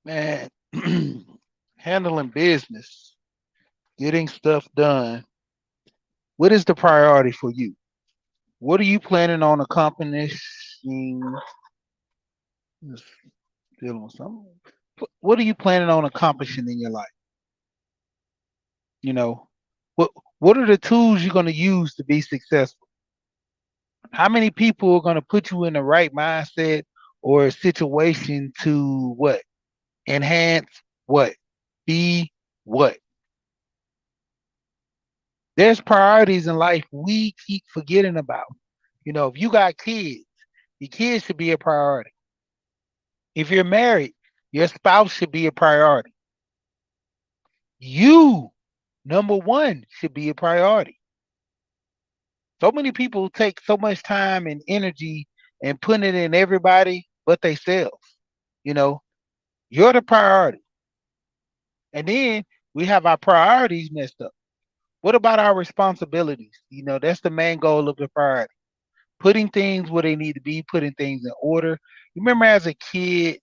Man, handling business, getting stuff done. What is the priority for you? What are you planning on accomplishing? Just dealing with something. What are you planning on accomplishing in your life? You know, what what are the tools you're going to use to be successful? How many people are going to put you in the right mindset or situation to what? Enhance what? Be what? There's priorities in life we keep forgetting about. If you got kids, your kids should be a priority. If you're married, your spouse should be a priority. You, number one, should be a priority. So many people take so much time and energy and put it in everybody but themselves. You know, you're the priority. And then we have our priorities messed up. What about our responsibilities? That's the main goal of the priority. Putting things where they need to be, putting things in order. You remember as a kid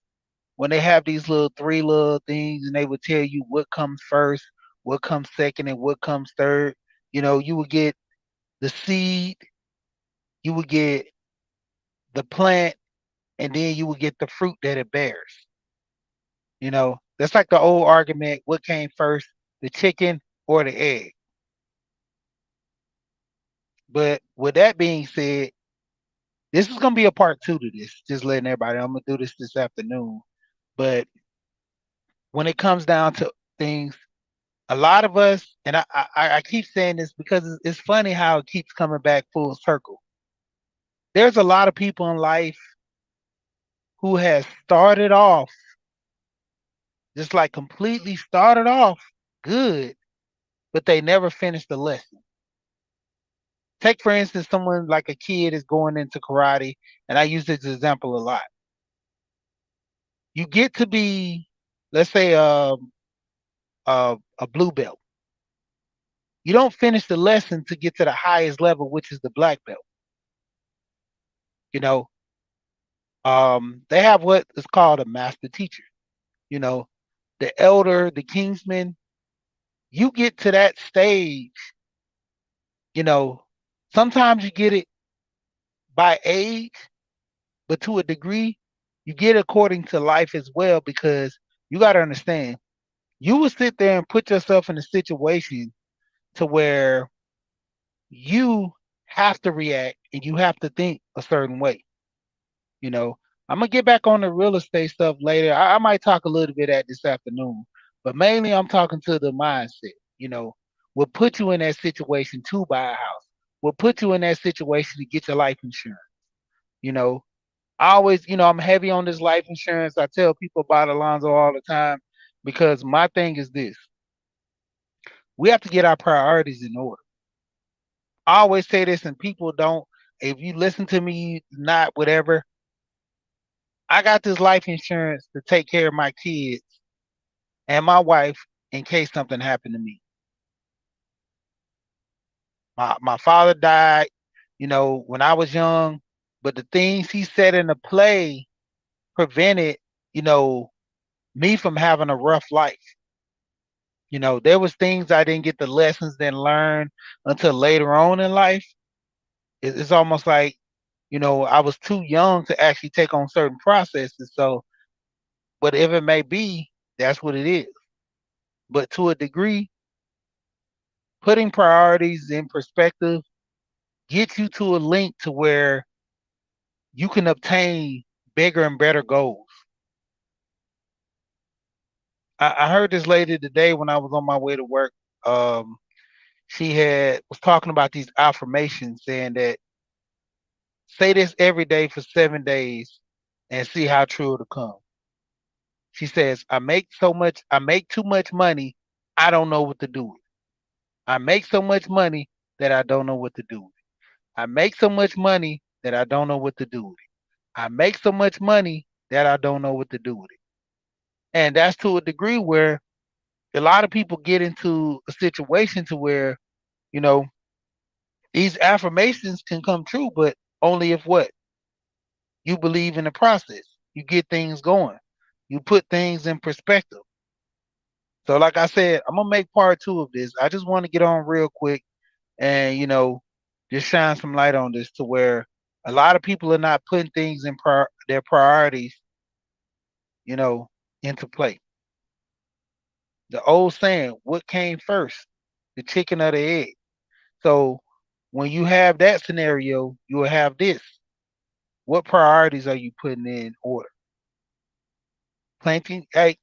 when they have these little three little things and they would tell you what comes first, what comes second, and what comes third. You would get the seed, you would get the plant, and then you would get the fruit that it bears. That's like the old argument, what came first, the chicken or the egg? But with that being said, this is gonna be a part two to this. Just letting everybody, I'm gonna do this afternoon. But when it comes down to things, a lot of us, and I keep saying this because it's funny how it keeps coming back full circle. There's a lot of people in life who has started off just like completely started off good, but they never finished the lesson. Take for instance, someone like a kid is going into karate, and I use this example a lot. You get to be, let's say, a blue belt. You don't finish the lesson to get to the highest level, which is the black belt. You know, they have what is called a master teacher. You know, the elder, the kingsman. You get to that stage. You know, sometimes you get it by age, but to a degree, you get it according to life as well. Because you got to understand, you will sit there and put yourself in a situation to where you have to react and you have to think a certain way. You know, I'm gonna get back on the real estate stuff later. I might talk a little bit at this afternoon, but mainly I'm talking to the mindset. Will put you in that situation to buy a house. Will put you in that situation to get your life insurance. You know, I always, I'm heavy on this life insurance. I tell people about Alonzo all the time because my thing is this: we have to get our priorities in order. I always say this, and people don't. If you listen to me, not whatever, I got this life insurance to take care of my kids and my wife in case something happened to me. My father died, when I was young, but the things he set into play prevented, you know, me from having a rough life. There was things I didn't get the lessons then learn until later on in life. It's almost like, I was too young to actually take on certain processes. So whatever it may be, that's what it is. But to a degree, putting priorities in perspective gets you to a link to where you can obtain bigger and better goals. I heard this lady today when I was on my way to work. Um, she had was talking about these affirmations, saying that say this every day for 7 days and see how true it'll come. She says, I make too much money, I don't know what to do with it. I make so much money that I don't know what to do with it. I make so much money that I don't know what to do with it. I make so much money that I don't know what to do with it. And that's to a degree where a lot of people get into a situation to where, you know, these affirmations can come true, but only if what? You believe in the process. You get things going. You put things in perspective. So, like I said, I'm gonna make part two of this. I just want to get on real quick and just shine some light on this to where a lot of people are not putting things in their priorities, you know, into play. The old saying, what came first, the chicken or the egg? So when you have that scenario, you will have this. What priorities are you putting in order? Planting, hey,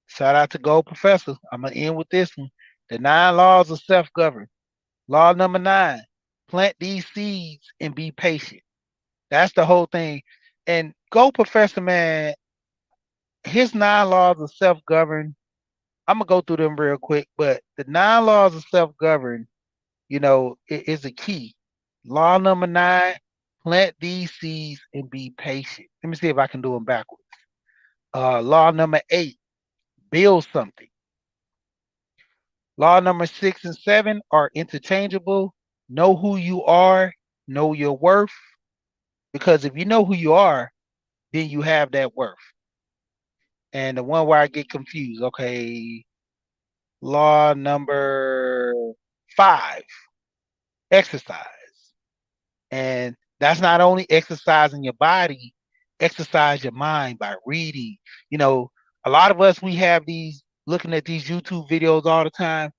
shout out to Gold Professor. I'm gonna end with this one. The 9 laws of self-govern. Law number 9: plant these seeds and be patient. That's the whole thing. And Gold Professor, man, his 9 laws of self-govern. I'm gonna go through them real quick, but the 9 laws of self-govern, is a key. Law number 9: plant these seeds and be patient. Let me see if I can do them backwards. Law number 8: build something. Law number 6 and 7 are interchangeable. Know who you are, know your worth. Because if you know who you are, then you have that worth. And the one where I get confused, okay, law number 5: exercise. And that's not only exercising your body, exercise your mind by reading. You know, a lot of us, we have these looking at these YouTube videos all the time.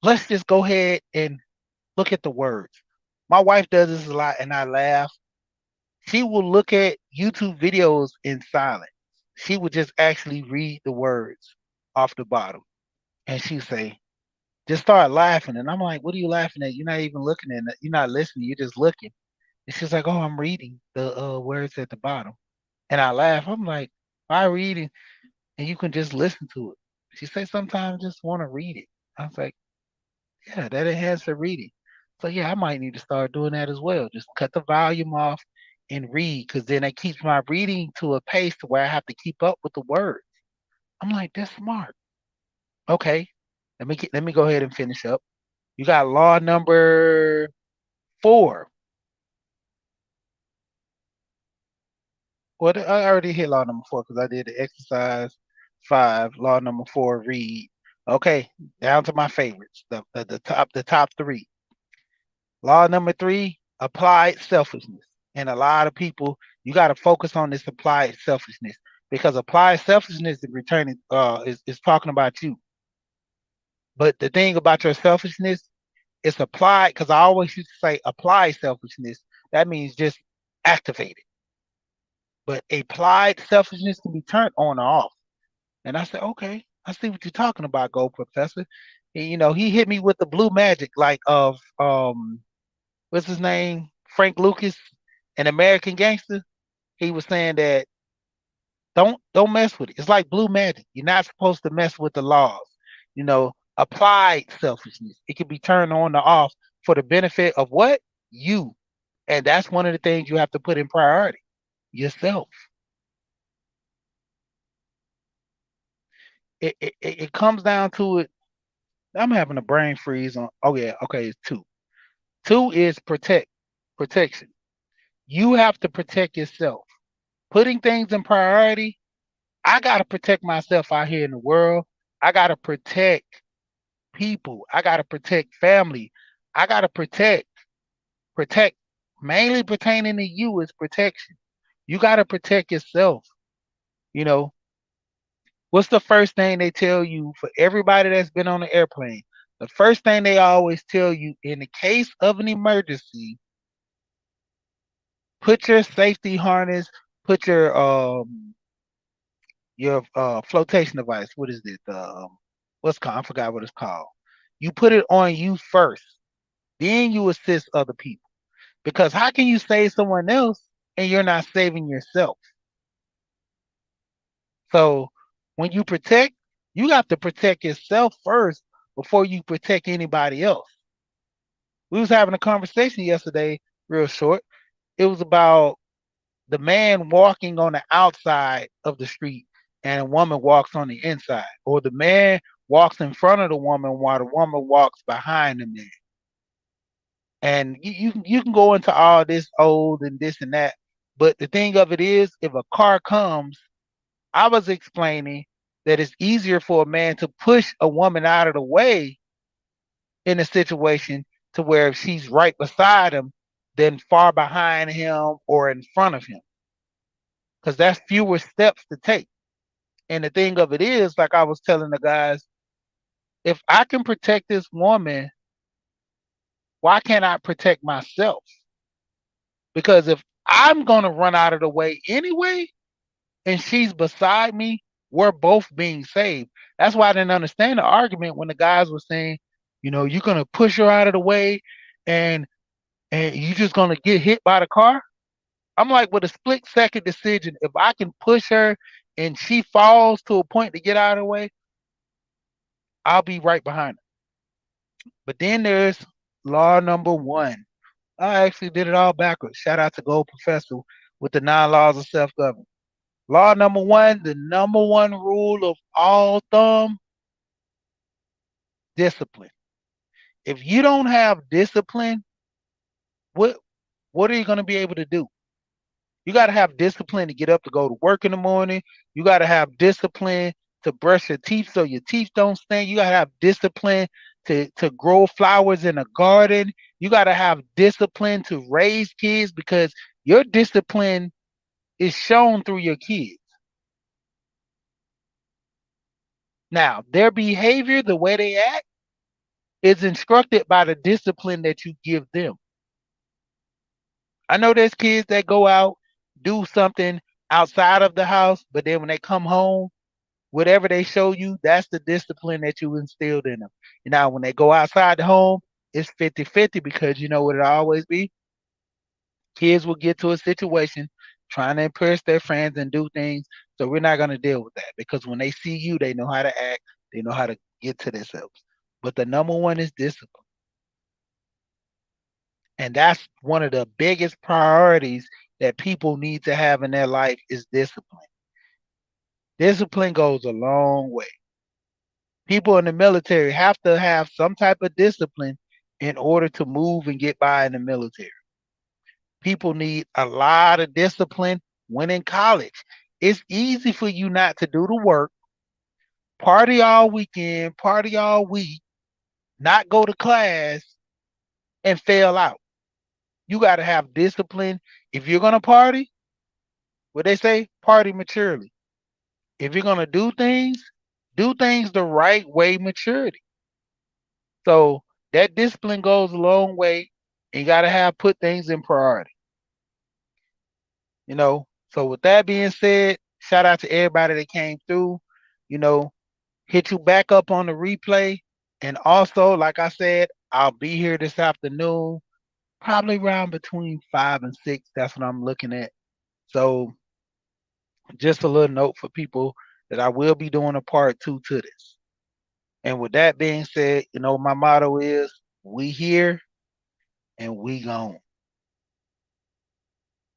Let's just go ahead and look at the words. My wife does this a lot and I laugh. She will look at YouTube videos in silence. She would just actually read the words off the bottom. And she'd say, just start laughing. And I'm like, what are you laughing at? You're not even looking at it. You're not listening. You're just looking. And she's like, oh, I'm reading the words at the bottom. And I laugh. I'm like, why reading? And you can just listen to it. She said, sometimes I just want to read it. I was like, yeah, that enhances the reading. So yeah, I might need to start doing that as well. Just cut the volume off and read, because then it keeps my reading to a pace to where I have to keep up with the words. I'm like, that's smart. Okay, let me go ahead and finish up. You got law number 4. Well, I already hit law number 4 because I did the exercise 5. Law number 4, read. Okay, down to my favorites. The top 3. Law number 3: applied selfishness. And a lot of people, you got to focus on this applied selfishness, because applied selfishness is returning is talking about you. But the thing about your selfishness, it's applied, because I always used to say applied selfishness. That means just activate it. But applied selfishness can be turned on or off. And I said, okay, I see what you're talking about, Gold Professor. And, he hit me with the blue magic, like of what's his name, Frank Lucas, an American Gangster. He was saying that don't mess with it. It's like blue magic. You're not supposed to mess with the laws. Applied selfishness. It can be turned on or off for the benefit of what? You. And that's one of the things you have to put in priority. Yourself. It comes down to it. I'm having a brain freeze on. Oh yeah, okay, it's 2. 2 is protection. You have to protect yourself. Putting things in priority. I gotta protect myself out here in the world. I gotta protect people. I gotta protect family. I gotta protect. Mainly pertaining to you is protection. You gotta protect yourself. You know, what's the first thing they tell you for everybody that's been on the airplane? The first thing they always tell you, in the case of an emergency, put your safety harness, put your flotation device. What is it? What's called? I forgot what it's called. You put it on you first, then you assist other people. Because how can you save someone else and you're not saving yourself? So when you protect, you have to protect yourself first before you protect anybody else. We was having a conversation yesterday, real short. It was about the man walking on the outside of the street and a woman walks on the inside, or the man walks in front of the woman while the woman walks behind the man. And you can go into all this old and this and that, but the thing of it is, if a car comes, I was explaining that it's easier for a man to push a woman out of the way in a situation to where if she's right beside him than far behind him or in front of him, because that's fewer steps to take. And the thing of it is, like I was telling the guys, if I can protect this woman, why can't I protect myself? Because if I'm going to run out of the way anyway, and she's beside me, we're both being saved. That's why I didn't understand the argument when the guys were saying, you're gonna push her out of the way and you're just gonna get hit by the car. I'm like, with a split second decision, if I can push her and she falls to a point to get out of the way, I'll be right behind her. But then there's law number one. I actually did it all backwards. Shout out to Gold Professor with the 9 laws of self-government. Law number one, the number one rule of all thumb, discipline. If you don't have discipline, what what are you going to be able to do? You got to have discipline to get up to go to work in the morning. You got to have discipline to brush your teeth so your teeth don't stink. You got to have discipline to grow flowers in a garden. You got to have discipline to raise kids because your discipline is shown through your kids. Now, their behavior, the way they act, is instructed by the discipline that you give them. I know there's kids that go out, do something outside of the house, but then when they come home, whatever they show you, that's the discipline that you instilled in them. Now, when they go outside the home, it's 50-50 because you know what it always be? Kids will get to a situation trying to impress their friends and do things. So we're not going to deal with that because when they see you, they know how to act, they know how to get to themselves. But the number one is discipline. And that's one of the biggest priorities that people need to have in their life is discipline. Discipline goes a long way. People in the military have to have some type of discipline in order to move and get by in the military. People need a lot of discipline when in college. It's easy for you not to do the work, party all weekend, party all week, not go to class, and fail out. You got to have discipline. If you're going to party, what they say, party maturely. If you're going to do things the right way, maturity. So that discipline goes a long way. And you got to have put things in priority. So with that being said, shout out to everybody that came through. You know, hit you back up on the replay. And also, like I said, I'll be here this afternoon, probably around between 5 and 6. That's what I'm looking at. So just a little note for people that I will be doing a part 2 to this. And with that being said, my motto is we here and we gone.